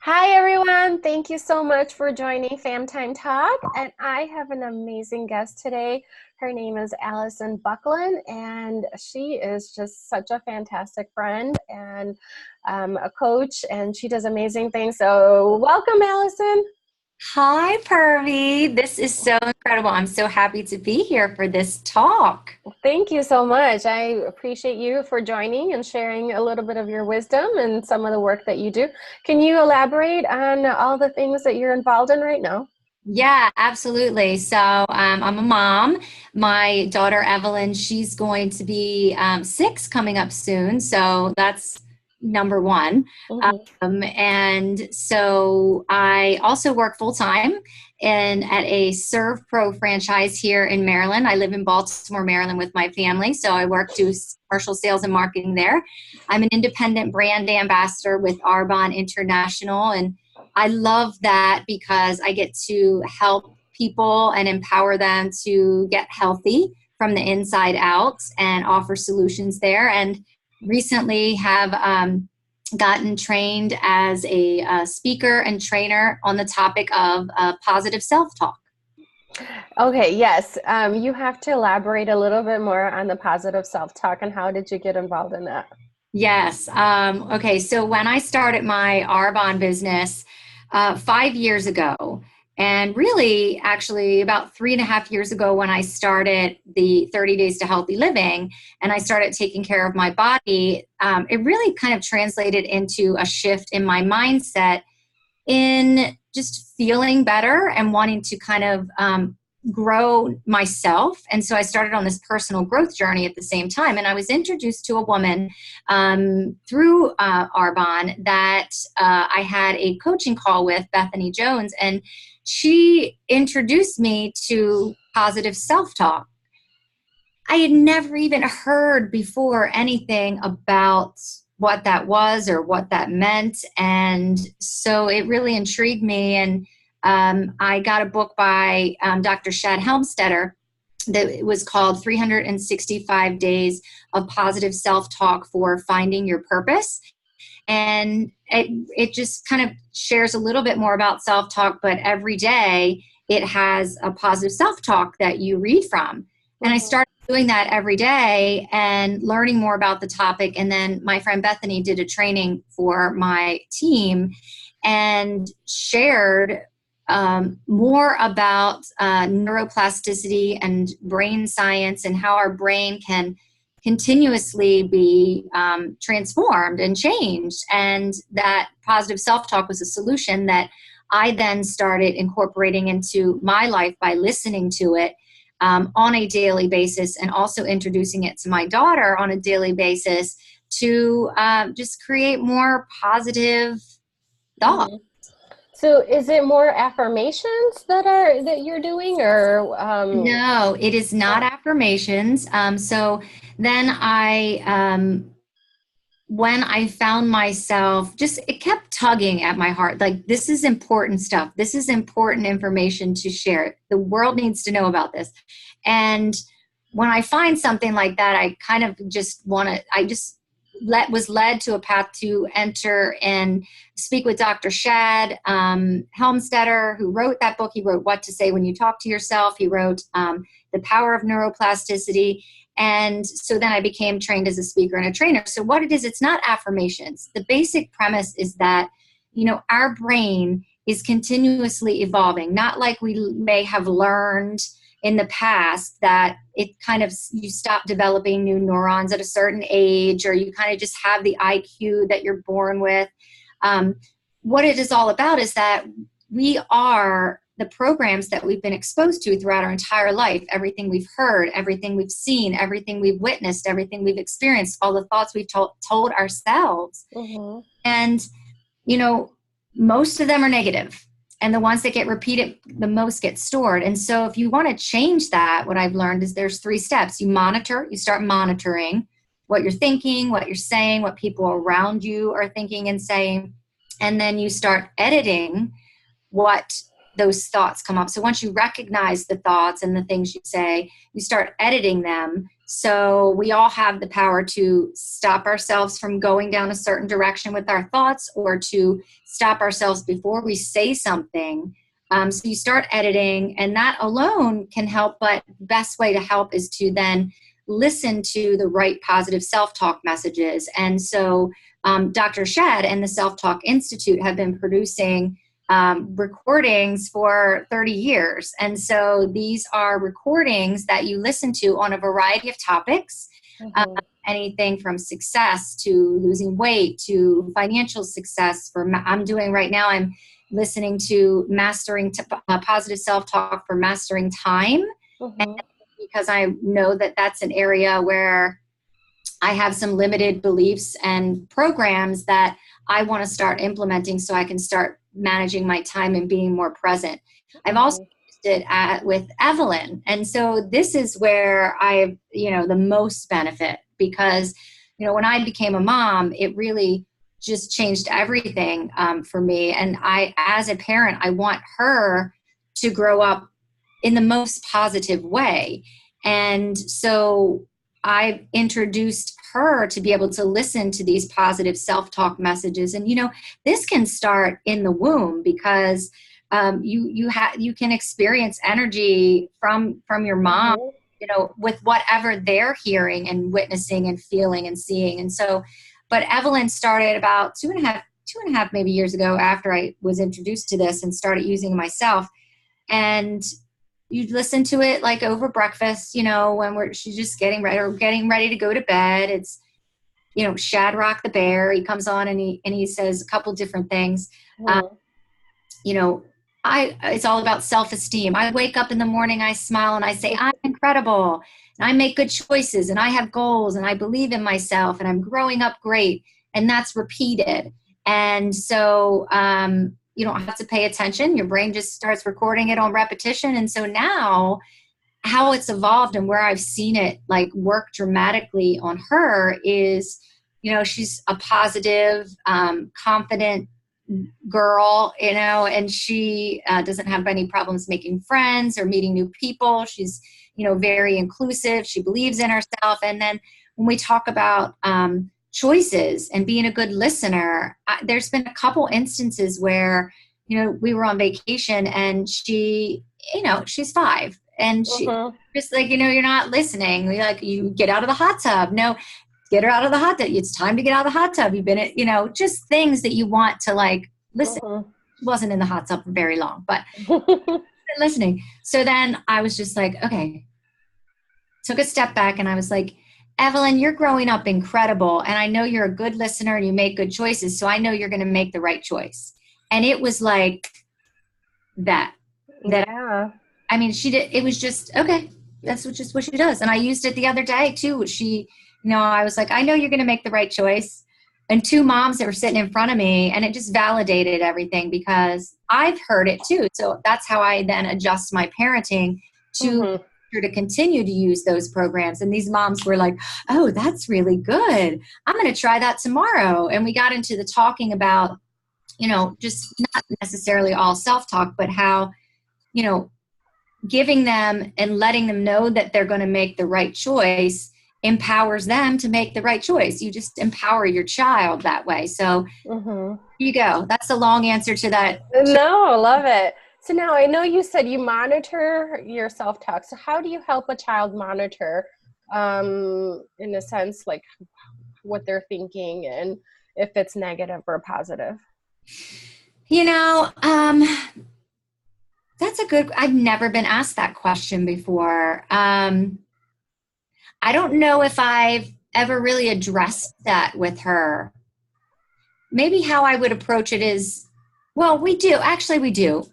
Hi everyone, thank you so much for joining FamTyme Talk. And I have an amazing guest today. Her name is Alison Bucklin, and she is just such a fantastic friend and a coach, and she does amazing things. So, welcome, Alison. Hi, Purvi. This is so incredible. I'm so happy to be here for this talk. Thank you so much. I appreciate you for joining and sharing a little bit of your wisdom and some of the work that you do. Can you elaborate on all the things that you're involved in right now? Yeah, absolutely. I'm a mom. My daughter Evelyn, she's going to be 6 coming up soon. So that's number one. Mhm. And so I also work full time at a Serve Pro franchise here in Maryland. I live in Baltimore, Maryland with my family. So I work do commercial sales and marketing there. I'm an independent brand ambassador with Arbonne International, and I love that because I get to help people and empower them to get healthy from the inside out and offer solutions there. And recently have gotten trained as a speaker and trainer on the topic of positive self-talk. Okay, yes. You have to elaborate a little bit more on the positive self-talk and how did you get involved in that? Yes. Okay. So when I started my Arbonne business 5 years ago, and really actually about 3.5 years ago, when I started the 30 Days to Healthy Living and I started taking care of my body, it really kind of translated into a shift in my mindset in just feeling better and wanting to kind of grow myself. And so I started on this personal growth journey at the same time. And I was introduced to a woman through Arbonne that I had a coaching call with, Bethany Jones, and she introduced me to positive self talk. I had never even heard before anything about what that was or what that meant. And so it really intrigued me. And I got a book by Dr. Shad Helmstetter that was called 365 Days of Positive Self-Talk for Finding Your Purpose. And it just kind of shares a little bit more about self-talk, but every day it has a positive self-talk that you read from. And I Mhm. started doing that every day and learning more about the topic. And then my friend Bethany did a training for my team and shared more about neuroplasticity and brain science and how our brain can continuously be transformed and changed. And that positive self talk was a solution that I then started incorporating into my life by listening to it on a daily basis and also introducing it to my daughter on a daily basis to just create more positive thoughts. Mhm. So is it more affirmations that you're doing or No, it is not no? affirmations. So then when I found myself, just it kept tugging at my heart. Like, this is important stuff. This is important information to share. The world needs to know about this. And when I find something like that, I kind of just want to, I just was led to a path to enter and speak with Dr. Shad Helmstetter, who wrote that book. He wrote What to Say When You Talk to Yourself. He wrote The Power of Neuroplasticity. And so then I became trained as a speaker and a trainer. So what it is, it's not affirmations. The basic premise is that, our brain is continuously evolving, not like we may have learned in the past that it kind of, you stop developing new neurons at a certain age, or you kind of just have the IQ that you're born with. What it is all about is that we are the programs that we've been exposed to throughout our entire life, everything we've heard, everything we've seen, everything we've witnessed, everything we've experienced, all the thoughts we've told ourselves. Mhm. And, you know, most of them are negative, and the ones that get repeated the most get stored. And so if you want to change that, what I've learned is there's 3 steps. You start monitoring what you're thinking, what you're saying, what people around you are thinking and saying. And then you start editing what those thoughts come up. So once you recognize the thoughts and the things you say, you start editing them So we all have the power to stop ourselves from going down a certain direction with our thoughts, or to stop ourselves before we say something. So you start editing, and that alone can help. But the best way to help is to then listen to the right positive self-talk messages. And so Dr. Shed and the Self-Talk Institute have been producing recordings for 30 years. And so these are recordings that you listen to on a variety of topics, anything from success to losing weight to financial success. I'm doing right now, I'm listening to mastering positive self-talk for mastering time. And because I know that that's an area where I have some limited beliefs and programs that I want to start implementing so I can start managing my time and being more present. I've also used it with Evelyn. And so this is where I, the most benefit, because, when I became a mom, it really just changed everything for me. And as a parent, I want her to grow up in the most positive way. And so I've introduced her to be able to listen to these positive self-talk messages. And, this can start in the womb, because you can experience energy from your mom, with whatever they're hearing and witnessing and feeling and seeing. And so, but Evelyn started about two and a half maybe years ago, after I was introduced to this and started using it myself. And you listen to it like over breakfast, when she's just getting ready to go to bed. It's, Shadrach the bear. He comes on and he says a couple different things. It's all about self-esteem. I wake up in the morning, I smile and I say, I'm incredible, and I make good choices, and I have goals, and I believe in myself, and I'm growing up great. And that's repeated. And so, you don't have to pay attention. Your brain just starts recording it on repetition. And so now how it's evolved and where I've seen it like work dramatically on her is, she's a positive, confident girl, and she doesn't have any problems making friends or meeting new people. She's, very inclusive. She believes in herself. And then when we talk about choices and being a good listener, there's been a couple instances where, we were on vacation and she, she's 5 and she just like, you're not listening. You get out of the hot tub. No, get her out of the hot tub. It's time to get out of the hot tub. You've been at, just things that you want to like listen. She wasn't in the hot tub for very long, but listening. So then I was just like, okay, took a step back and I was like, Evelyn, you're growing up incredible. And I know you're a good listener and you make good choices. So I know you're going to make the right choice. And it was like that. Yeah. I mean, she did. It was just, okay, that's just what she does. And I used it the other day too. I was like, I know you're going to make the right choice. And 2 moms that were sitting in front of me, and it just validated everything because I've heard it too. So that's how I then adjust my parenting to continue to use those programs. And these moms were like, oh, that's really good. I'm going to try that tomorrow. And we got into the talking about, just not necessarily all self-talk, but how, giving them and letting them know that they're going to make the right choice empowers them to make the right choice. You just empower your child that way. So here you go. That's a long answer to that. No, I love it. So now I know you said you monitor your self-talk. So how do you help a child monitor, in a sense, like what they're thinking and if it's negative or positive? That's I've never been asked that question before. I don't know if I've ever really addressed that with her. Maybe how I would approach it is, well, we do,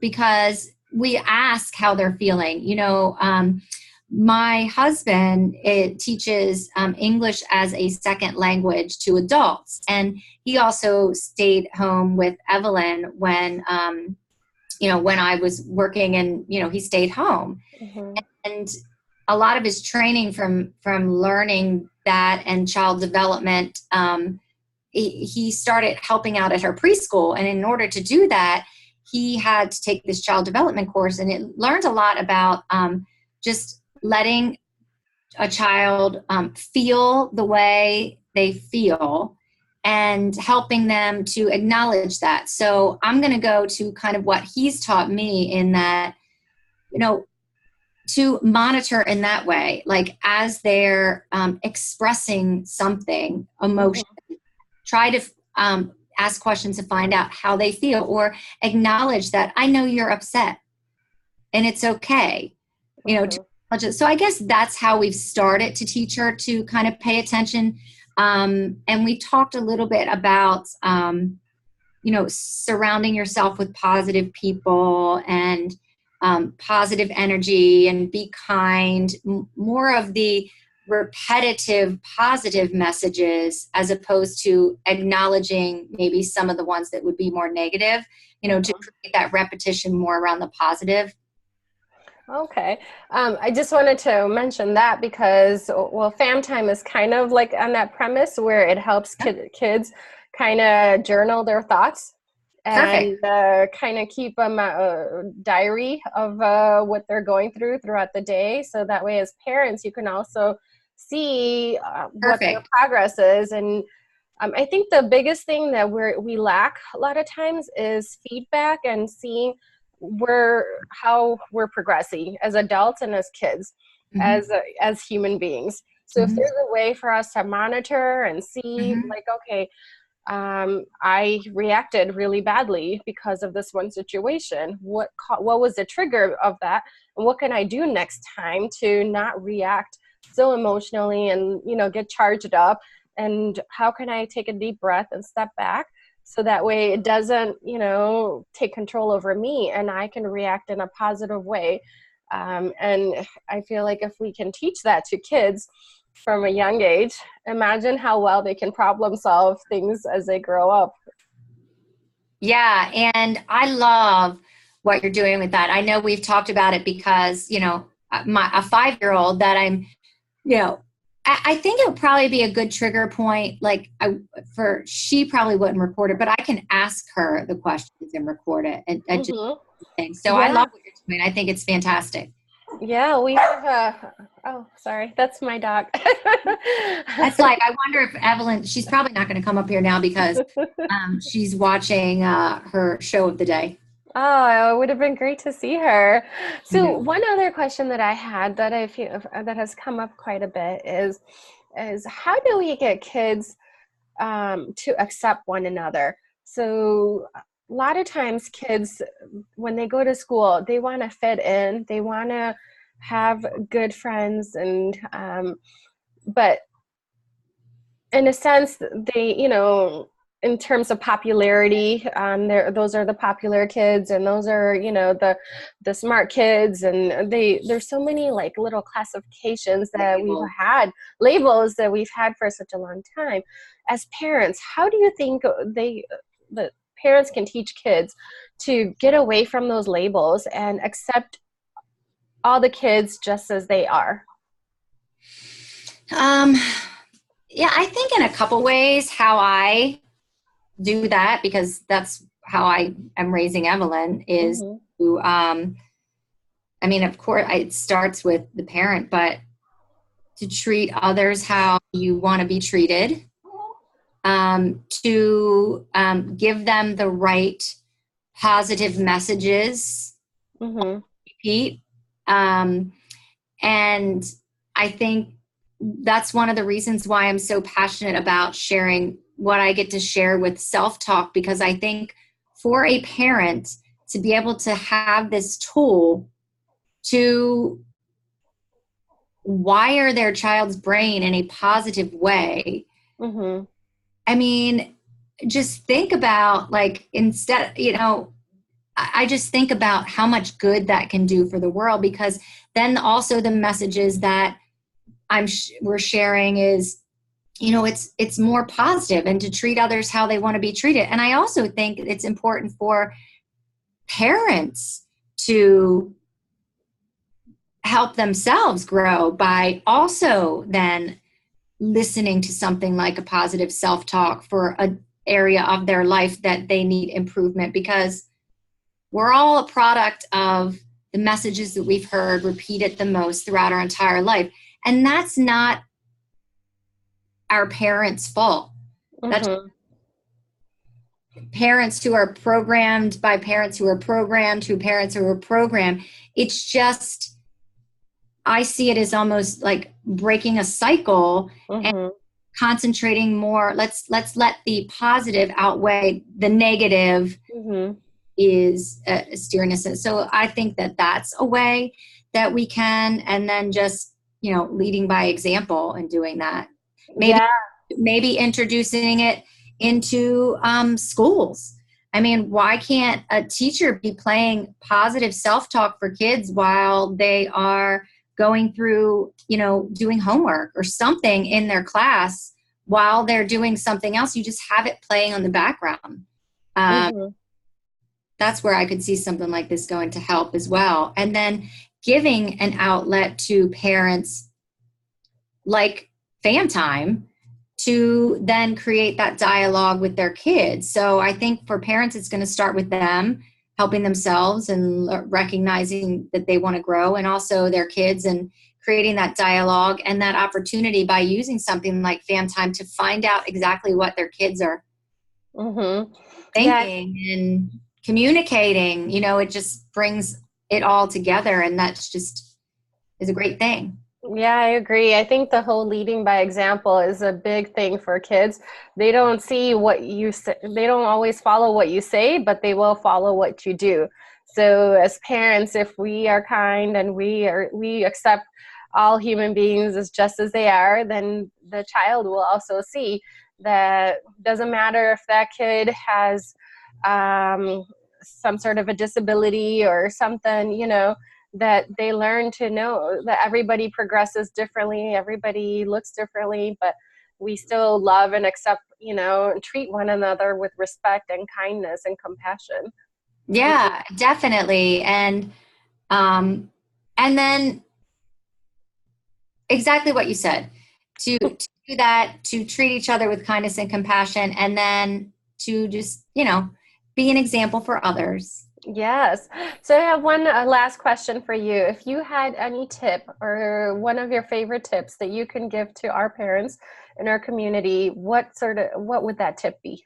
because we ask how they're feeling. My husband teaches English as a second language to adults. And he also stayed home with Evelyn when I was working, and, he stayed home. And a lot of his training from learning that and child development, he started helping out at her preschool. And in order to do that, he had to take this child development course, and it learned a lot about just letting a child feel the way they feel and helping them to acknowledge that. So I'm going to go to kind of what he's taught me in that, you know, to monitor in that way, like as they're expressing something, emotion, try to ask questions to find out how they feel, or acknowledge that I know you're upset and it's okay, you know, so I guess that's how we've started to teach her to kind of pay attention. And we talked a little bit about, you know, surrounding yourself with positive people and positive energy, and be kind, more of the repetitive positive messages as opposed to acknowledging maybe some of the ones that would be more negative, you know, to create that repetition more around the positive. Okay. I just wanted to mention that because, well, FamTyme is kind of like on that premise where it helps kids kind of journal their thoughts and kind of keep a diary of what they're going through throughout the day. So that way, as parents, you can also see what their progress is. And I think the biggest thing that we lack a lot of times is feedback and seeing how we're progressing as adults and as kids, as human beings. So if there's a way for us to monitor and see, like, okay, I reacted really badly because of this one situation. What was the trigger of that, and what can I do next time to not react so emotionally and, you know, get charged up? And how can I take a deep breath and step back? So that way it doesn't, you know, take control over me and I can react in a positive way. And I feel like if we can teach that to kids from a young age, imagine how well they can problem solve things as they grow up. Yeah. And I love what you're doing with that. I know we've talked about it because, you know, a 5-year-old that I'm, you know, I think it would probably be a good trigger point. Like she probably wouldn't record it, but I can ask her the questions and record it and just things. So I love what you're doing. I think it's fantastic. Yeah, we have oh, sorry, that's my dog. That's like, I wonder if Evelyn, she's probably not going to come up here now because she's watching her show of the day. Oh, it would have been great to see her. So one other question that I had that I feel that has come up quite a bit is how do we get kids to accept one another? So a lot of times kids, when they go to school, they want to fit in, they want to have good friends, and but in a sense, they, you know, in terms of popularity, those are the popular kids, and those are, you know, the smart kids, and there's so many like little classifications that labels that we've had for such a long time. As parents, how do you think the parents can teach kids to get away from those labels and accept all the kids just as they are? Yeah, I think in a couple ways how I do that, because that's how I am raising Evelyn, is to, I mean, of course, it starts with the parent, but to treat others how you want to be treated, to give them the right positive messages, repeat. And I think that's one of the reasons why I'm so passionate about sharing what I get to share with self-talk, because I think for a parent to be able to have this tool to wire their child's brain in a positive way. I mean, just think about, like, instead, you know, I just think about how much good that can do for the world, because then also the messages that we're sharing is, you know, it's more positive, and to treat others how they want to be treated. And I also think it's important for parents to help themselves grow by also then listening to something like a positive self-talk for an area of their life that they need improvement, because we're all a product of the messages that we've heard repeated the most throughout our entire life. And that's not our parents' fault. That's Mm-hmm. parents who are programmed by parents who are programmed to parents who are programmed. It's just, I see it as almost like breaking a cycle and Mm-hmm. concentrating more. Let's let the positive outweigh the negative Mm-hmm. is steering us in. So I think that that's a way that we can, and then just, leading by example and doing that. Maybe, Yeah. maybe introducing it into schools. I mean, why can't a teacher be playing positive self-talk for kids while they are going through, doing homework or something in their class while they're doing something else? You just have it playing on the background. Mm-hmm. That's where I could see something like this going to help as well. And then giving an outlet to parents like FamTyme to then create that dialogue with their kids. So I think for parents, it's going to start with them helping themselves and recognizing that they want to grow, and also their kids, and creating that dialogue and that opportunity by using something like FamTyme to find out exactly what their kids are Mm-hmm. Yeah. thinking and communicating. It just brings it all together, and that's just is a great thing. Yeah, I agree. I think the whole leading by example is a big thing for kids. They don't see what you say, they don't always follow what you say, but they will follow what you do. So as parents, if we are kind and we accept all human beings as just as they are, then the child will also see that doesn't matter if that kid has some sort of a disability or something, that they learn to know that everybody progresses differently, everybody looks differently, but we still love and accept, and treat one another with respect and kindness and compassion. Yeah, definitely. And then exactly what you said, to do that, to treat each other with kindness and compassion, and then to just, be an example for others. Yes. So I have one last question for you. If you had any tip or one of your favorite tips that you can give to our parents in our community, what would that tip be?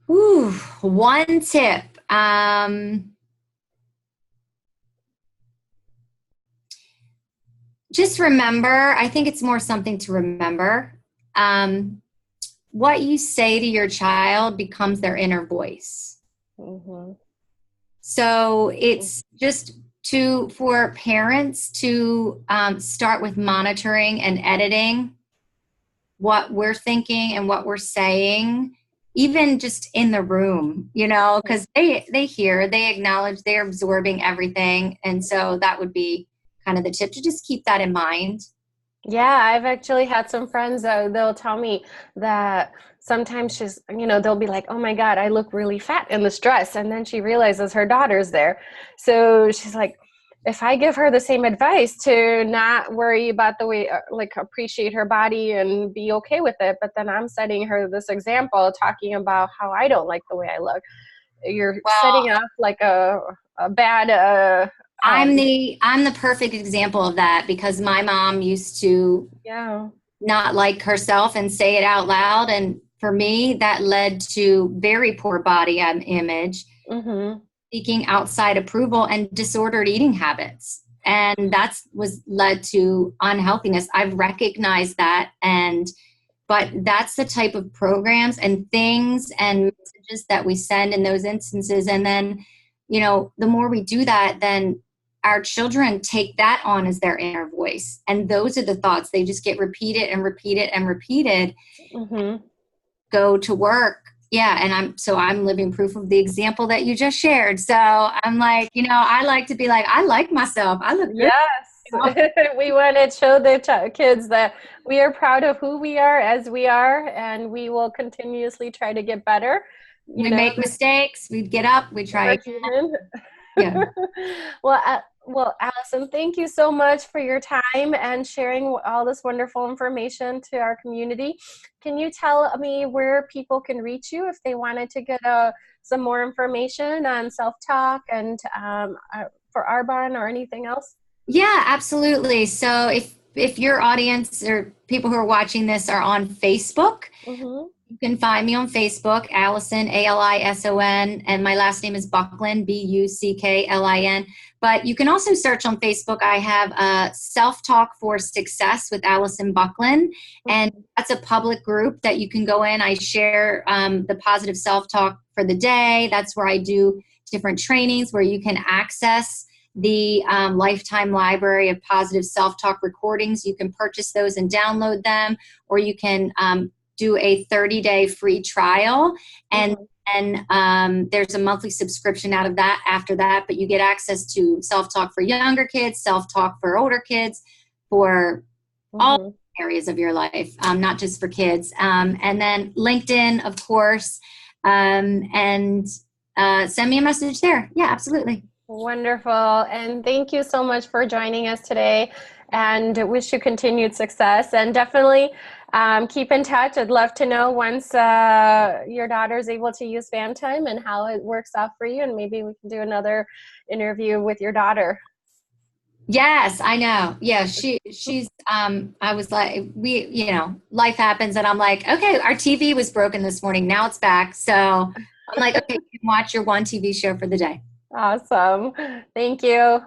Ooh, one tip. Just remember, I think it's more something to remember. Um, what you say to your child becomes their inner voice. Mm-hmm. So it's just for parents to start with monitoring and editing what we're thinking and what we're saying, even just in the room, because they hear, they acknowledge, they're absorbing everything. And so that would be kind of the tip, to just keep that in mind. Yeah, I've actually had some friends that they'll tell me that sometimes they'll be like, oh my God, I look really fat in this dress. And then she realizes her daughter's there. So she's like, if I give her the same advice to not worry about the way, like appreciate her body and be okay with it, but then I'm setting her this example talking about how I don't like the way I look. You're Well, setting up like a bad, I'm the perfect example of that, because my mom used to yeah. not like herself and say it out loud, and for me that led to very poor body image, Mm-hmm. seeking outside approval, and disordered eating habits, and that's was led to unhealthiness. I've recognized that, but that's the type of programs and things and messages that we send in those instances. And then, the more we do that, then our children take that on as their inner voice. And those are the thoughts. They just get repeated and repeated and repeated, Mm-hmm. go to work. Yeah. And I'm living proof of the example that you just shared. So I'm like, I like to be like, I like myself. I look good. Yes, You know? we want to show the kids that we are proud of who we are as we are, and we will continuously try to get better. You We know, make mistakes. We get up. We try we're again. human. Yeah. Well, Allison, thank you so much for your time and sharing all this wonderful information to our community. Can you tell me where people can reach you if they wanted to get some more information on self-talk and for Arbonne or anything else? Yeah, absolutely. So if your audience or people who are watching this are on Facebook, Mm-hmm. you can find me on Facebook, Alison, Alison, and my last name is Bucklin, Bucklin. But you can also search on Facebook. I have a Self Talk for Success with Alison Bucklin, and Mm-hmm. that's a public group that you can go in. I share the positive self talk for the day. That's where I do different trainings where you can access the lifetime library of positive self talk recordings. You can purchase those and download them, or you can do a 30-day free trial, and Mm-hmm. and there's a monthly subscription out of that after that, but you get access to self-talk for younger kids, self-talk for older kids, for all Mm-hmm. areas of your life, not just for kids. And then LinkedIn, of course, and send me a message there. Yeah, absolutely. Wonderful. And thank you so much for joining us today, and wish you continued success. And definitely keep in touch. I'd love to know once your daughter is able to use FamTyme and how it works out for you. And maybe we can do another interview with your daughter. Yes, I know. Yeah, she's I was like, life happens, and I'm like, okay, our TV was broken this morning. Now it's back. So I'm like, okay, you can watch your one TV show for the day. Awesome. Thank you.